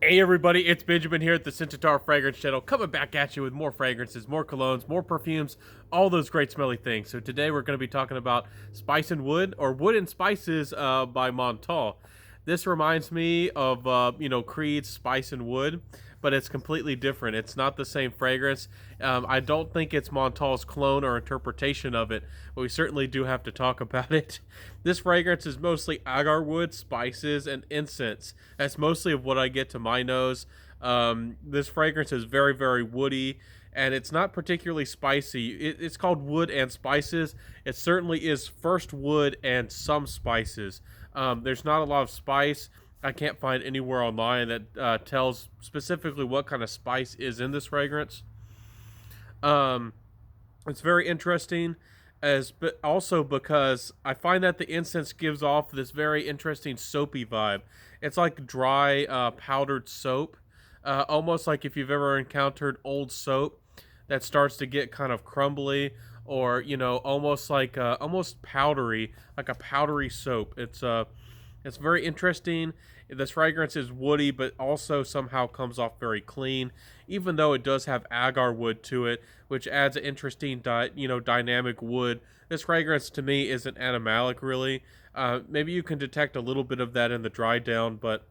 Hey everybody, it's Benjamin here at the Centaur Fragrance Channel, coming back at you with more fragrances, more colognes, more perfumes, all those great smelly things. So today we're going to be talking about Spice and Wood, or Wood and Spices by Montale. This reminds me of, Creed's Spice and Wood, but it's completely different. It's not the same fragrance. I don't think it's Montale's clone or interpretation of it, but we certainly do have to talk about it. This fragrance is mostly agar wood, spices, and incense. That's mostly of what I get to my nose. This fragrance is very, very woody, and it's not particularly spicy. It's called wood and spices. It certainly is first wood and some spices. There's not a lot of spice. I can't find anywhere online that tells specifically what kind of spice is in this fragrance. Um, it's very interesting, as but also because I find that the incense gives off this very interesting soapy vibe. It's like dry, powdered soap, almost like if you've ever encountered old soap that starts to get kind of crumbly, or almost like almost powdery, like a powdery soap. It's very interesting. This fragrance is woody, but also somehow comes off very clean, even though it does have agar wood to it, which adds an interesting, dynamic wood. This fragrance to me isn't animalic, really. Maybe you can detect a little bit of that in the dry down, but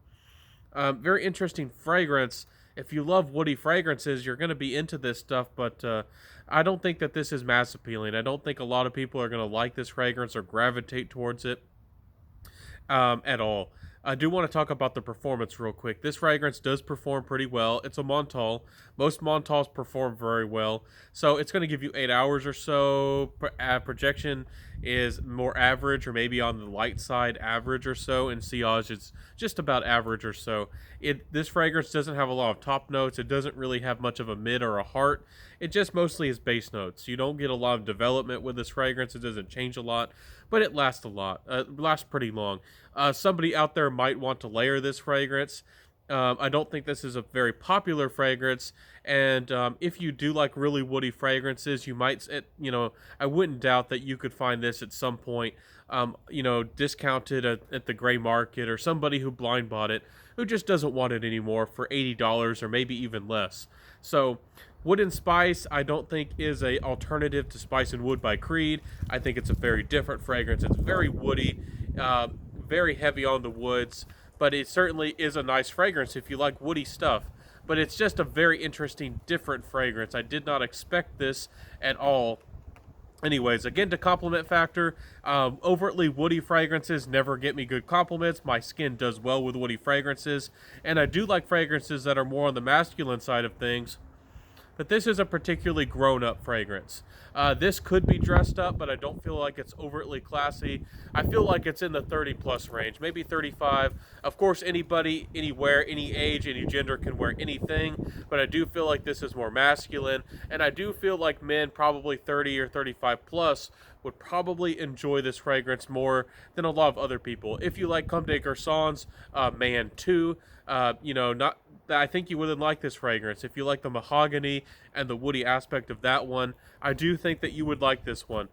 very interesting fragrance. If you love woody fragrances, you're going to be into this stuff, but I don't think that this is mass appealing. I don't think a lot of people are going to like this fragrance or gravitate towards it at all. I do want to talk about the performance real quick. This fragrance does perform pretty well. It's a Montale. Most Montales perform very well. So it's going to give you 8 hours or so. Projection is more average, or maybe on the light side, average or so. And sillage is just about average or so. This fragrance doesn't have a lot of top notes. It doesn't really have much of a mid or a heart. It just mostly is base notes. You don't get a lot of development with this fragrance. It doesn't change a lot, but it lasts a lot. Lasts pretty long. Somebody out there might want to layer this fragrance. I don't think this is a very popular fragrance, and if you do like really woody fragrances, you might, I wouldn't doubt that you could find this at some point, discounted at the gray market, or somebody who blind bought it, who just doesn't want it anymore for $80 or maybe even less. So, Wood and Spice, I don't think is a alternative to Spice and Wood by Creed. I think it's a very different fragrance. It's very woody, very heavy on the woods, but it certainly is a nice fragrance if you like woody stuff. But it's just a very interesting, different fragrance. I did not expect this at all. Anyways, again, to compliment factor, overtly woody fragrances never get me good compliments. My skin does well with woody fragrances, and I do like fragrances that are more on the masculine side of things, but this is a particularly grown-up fragrance. This could be dressed up, but I don't feel like it's overtly classy. I feel like it's in the 30 plus range, maybe 35. Of course, anybody, anywhere, any age, any gender can wear anything, but I do feel like this is more masculine, and I do feel like men probably 30 or 35 plus would probably enjoy this fragrance more than a lot of other people. If you like Comme des Garçons, Man 2, not I think you wouldn't like this fragrance. If you like the mahogany and the woody aspect of that one, I do think that you would like this one.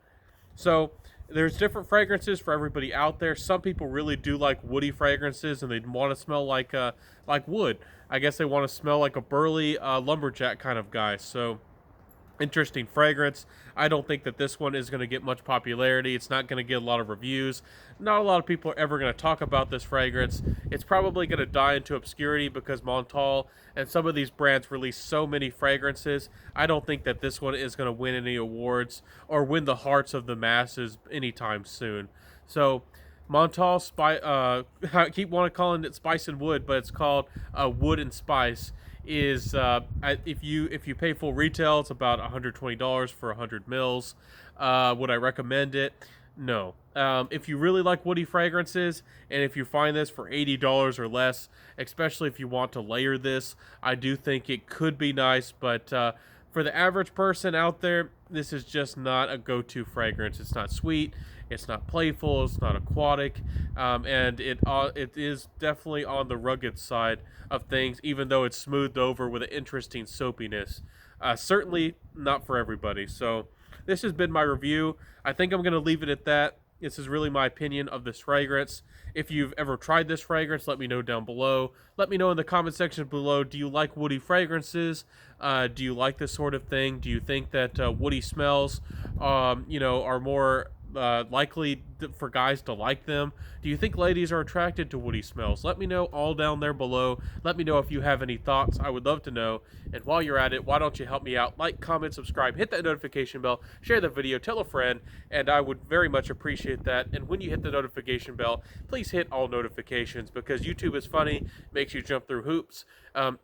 So there's different fragrances for everybody out there. Some people really do like woody fragrances, and they want to smell like wood. I guess they want to smell like a burly lumberjack kind of guy. So interesting fragrance. I don't think that this one is going to get much popularity. It's not going to get a lot of reviews. Not a lot of people are ever going to talk about this fragrance. It's probably going to die into obscurity because Montale and some of these brands release so many fragrances. I don't think that this one is going to win any awards or win the hearts of the masses anytime soon. So Montale I keep want to calling it Spice and Wood, but it's called Wood and Spice. Is if you pay full retail, it's about $120 for 100 mils. Would I recommend it? No. If you really like woody fragrances, and if you find this for $80 or less, especially if you want to layer this, I do think it could be nice. But for the average person out there, this is just not a go-to fragrance. It's not sweet. It's not playful. It's not aquatic, and it is definitely on the rugged side of things. Even though it's smoothed over with an interesting soapiness, certainly not for everybody. So this has been my review. I think I'm going to leave it at that. This is really my opinion of this fragrance. If you've ever tried this fragrance, let me know down below. Let me know in the comment section below. Do you like woody fragrances? Do you like this sort of thing? Do you think that woody smells, are more likely for guys to like them? Do you think ladies are attracted to woody smells? Let me know all down there below. Let me know if you have any thoughts. I would love to know. And while you're at it, why don't you help me out? Like, comment, subscribe, hit that notification bell, share the video, tell a friend, and I would very much appreciate that. And when you hit the notification bell, please hit all notifications, because YouTube is funny, makes you jump through hoops.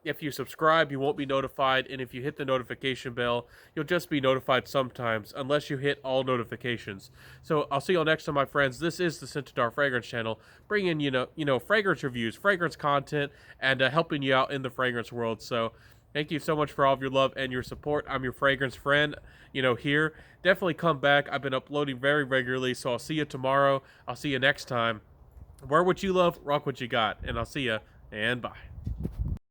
If you subscribe, you won't be notified, and if you hit the notification bell, you'll just be notified sometimes, unless you hit all notifications. So I'll see you all next time, my friends. This is the Scentitar Fragrance Channel, bringing fragrance reviews, fragrance content, and helping you out in the fragrance world. So thank you so much for all of your love and your support. I'm your fragrance friend, here. Definitely come back. I've been uploading very regularly, so I'll see you tomorrow. I'll see you next time. Wear what you love, rock what you got, and I'll see you, and bye.